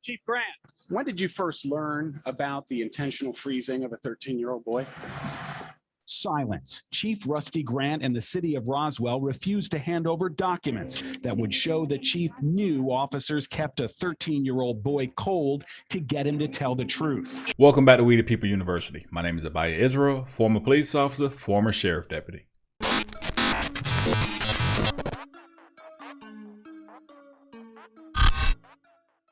Chief Grant, when did you first learn about the intentional freezing of a 13-year-old boy? Silence. Chief Rusty Grant and the city of Roswell refused to hand over documents that would show the chief knew officers kept a 13-year-old boy cold to get him to tell the truth. Welcome back to We the People University. My name is Abaya Israel, former police officer, former sheriff deputy.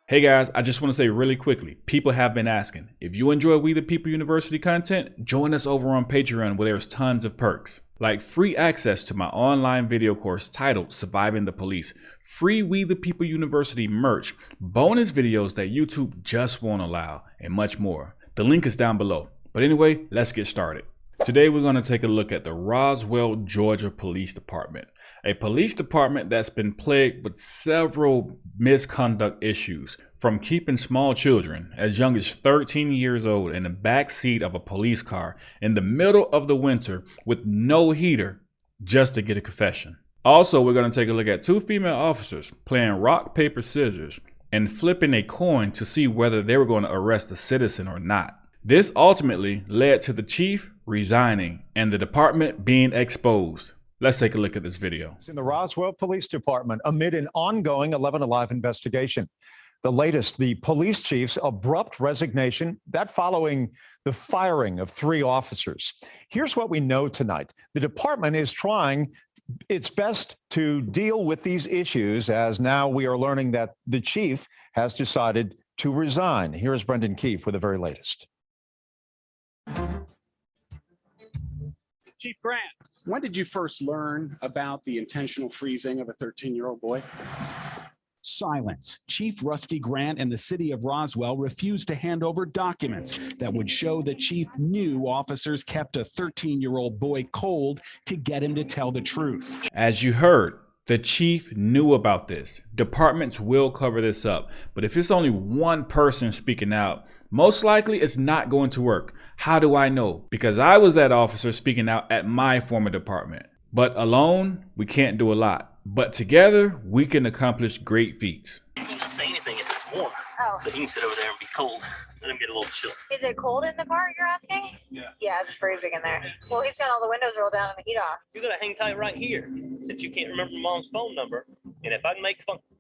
Hey guys, I just want to say really quickly, people have been asking, if you enjoy We the People University content, join us over on Patreon where there's tons of perks, like free access to my online video course titled Surviving the Police, free We the People University merch, bonus videos that YouTube just won't allow, and much more. The link is down below. But anyway, let's get started. Today we're going to take a look at the Roswell, Georgia Police Department, a police department that's been plagued with several misconduct issues, from keeping small children as young as 13 years old in the back seat of a police car in the middle of the winter with no heater just to get a confession. Also, we're going to take a look at two female officers playing rock, paper, scissors and flipping a coin to see whether they were going to arrest a citizen or not. This ultimately led to the chief resigning and the department being exposed. Let's take a look at this video. In the Roswell Police Department amid an ongoing 11 Alive investigation. The latest, the police chief's abrupt resignation, that following the firing of 3 officers. Here's what we know tonight. The department is trying its best to deal with these issues, as now we are learning that the chief has decided to resign. Here's Brendan Keefe with the very latest. Chief Grant, when did you first learn about the intentional freezing of a 13-year-old boy? Silence. Chief Rusty Grant and the city of Roswell refused to hand over documents that would show the chief knew officers kept a 13-year-old boy cold to get him to tell the truth. As you heard, the chief knew about this. Departments will cover this up, but if it's only one person speaking out, most likely it's not going to work. How do I know? Because I was that officer speaking out at my former department. But alone, we can't do a lot. But together, we can accomplish great feats. You can say anything if it's warm. Oh. So he can sit over there and be cold. Let him get a little chill. Is it cold in the car, you're asking? Yeah. Yeah, it's freezing in there. Well, he's got all the windows rolled down and the heat off. You gotta hang tight right here, since you can't remember mom's phone number. And if I can make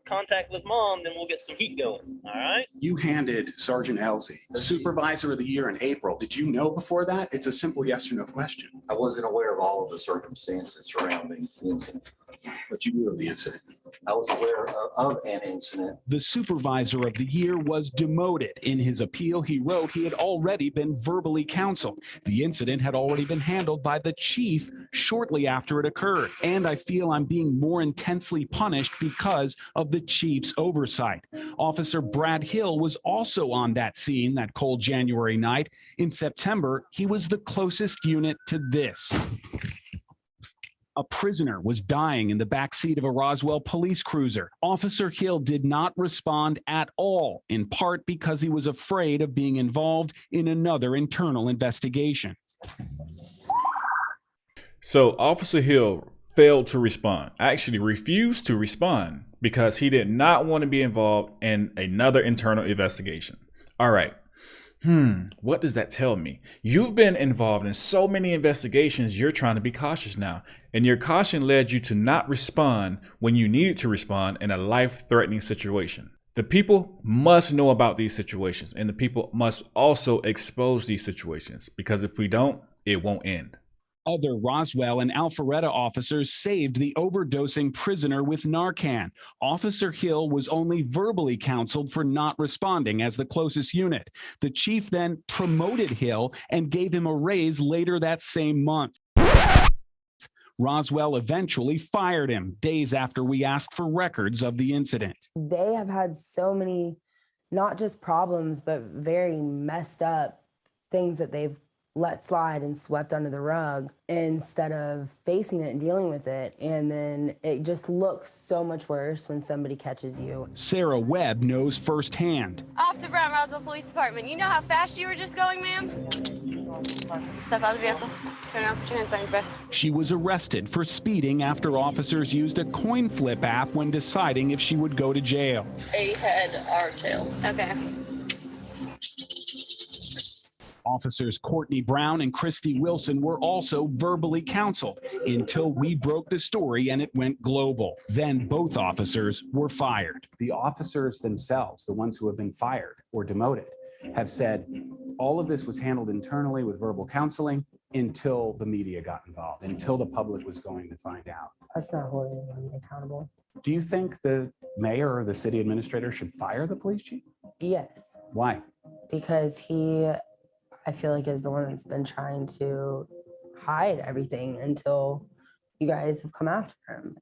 contact with mom, then we'll get some heat going. All right? You handed Sergeant Elsie Supervisor of the Year in April. Did you know before that? It's a simple yes or no question. I wasn't aware of all of the circumstances surrounding the incident. But you knew of the incident. I was aware of an incident. The Supervisor of the Year was demoted. In his appeal, he wrote he had already been verbally counseled. The incident had already been handled by the chief shortly after it occurred. And I feel I'm being more intensely punished because of the chief's oversight. Officer Brad Hill was also on that scene that cold January night. In September, he was the closest unit to this. A prisoner was dying in the backseat of a Roswell police cruiser. Officer Hill did not respond at all, in part because he was afraid of being involved in another internal investigation. So Officer Hill failed to respond, actually refused to respond because he did not want to be involved in another internal investigation. All right. What does that tell me? You've been involved in so many investigations, you're trying to be cautious now. And your caution led you to not respond when you needed to respond in a life-threatening situation. The people must know about these situations, and the people must also expose these situations, because if we don't, it won't end. Other Roswell and Alpharetta officers saved the overdosing prisoner with Narcan. Officer Hill was only verbally counseled for not responding as the closest unit. The chief then promoted Hill and gave him a raise later that same month. Roswell eventually fired him days after we asked for records of the incident. They have had so many, not just problems, but very messed up things that they've let slide and swept under the rug instead of facing it and dealing with it. And then it just looks so much worse when somebody catches you. Sarah Webb knows firsthand. Off the Brown Roswell Police Department. You know how fast you were just going, ma'am? Step out of the vehicle. Turn around, put your hands behind your back. She was arrested for speeding after officers used a coin flip app when deciding if she would go to jail. A head, R tail. Okay. Officers Courtney Brown and Christy Wilson were also verbally counseled until we broke the story and it went global. Then both officers were fired. The officers themselves, the ones who have been fired or demoted, have said all of this was handled internally with verbal counseling until the media got involved, until the public was going to find out. That's not holding anyone accountable. Do you think the mayor or the city administrator should fire the police chief? Yes, Why? because he, I feel like, is the one that's been trying to hide everything until you guys have come after him.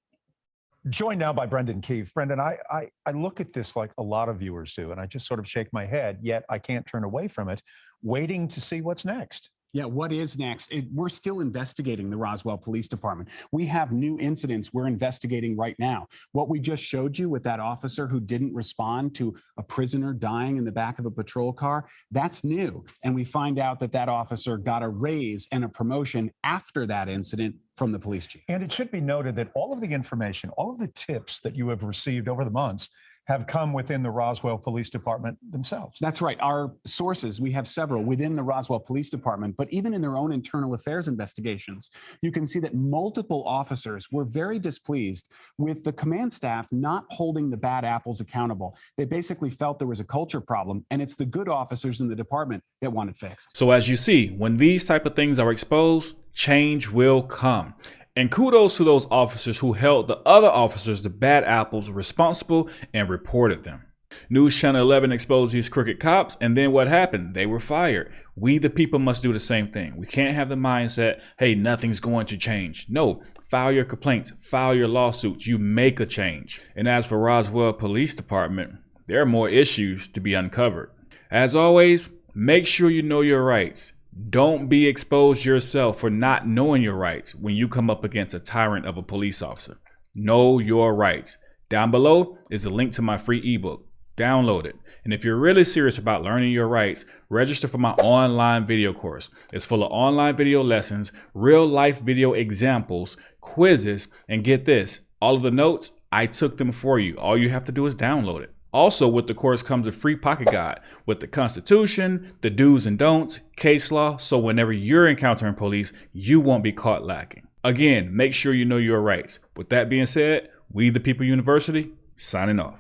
Joined now by Brendan Keefe. Brendan, I look at this like a lot of viewers do, and I just sort of shake my head, yet I can't turn away from it, waiting to see what's next. Yeah, what is next? We're still investigating the Roswell Police Department. We have new incidents we're investigating right now. What we just showed you with that officer who didn't respond to a prisoner dying in the back of a patrol car, that's new. And we find out that that officer got a raise and a promotion after that incident from the police chief. And it should be noted that all of the information, all of the tips that you have received over the months have come within the Roswell Police Department themselves. That's right. Our sources, we have several within the Roswell Police Department, but even in their own internal affairs investigations, you can see that multiple officers were very displeased with the command staff not holding the bad apples accountable. They basically felt there was a culture problem, and it's the good officers in the department that want it fixed. So as you see, when these type of things are exposed, change will come. And kudos to those officers who held the other officers, the bad apples, responsible and reported them. News Channel 11 exposed these crooked cops, and then what happened? They were fired. We the people must do the same thing. We can't have the mindset, hey, nothing's going to change. No, file your complaints, file your lawsuits, you make a change. And as for Roswell Police Department, there are more issues to be uncovered. As always, make sure you know your rights. Don't be exposed yourself for not knowing your rights when you come up against a tyrant of a police officer. Know your rights. Down below is a link to my free ebook. Download it. And if you're really serious about learning your rights, register for my online video course. It's full of online video lessons, real life video examples, quizzes, and get this, all of the notes, I took them for you. All you have to do is download it. Also, with the course comes a free pocket guide with the Constitution, the do's and don'ts, case law, so whenever you're encountering police, you won't be caught lacking. Again, make sure you know your rights. With that being said, We the People University, signing off.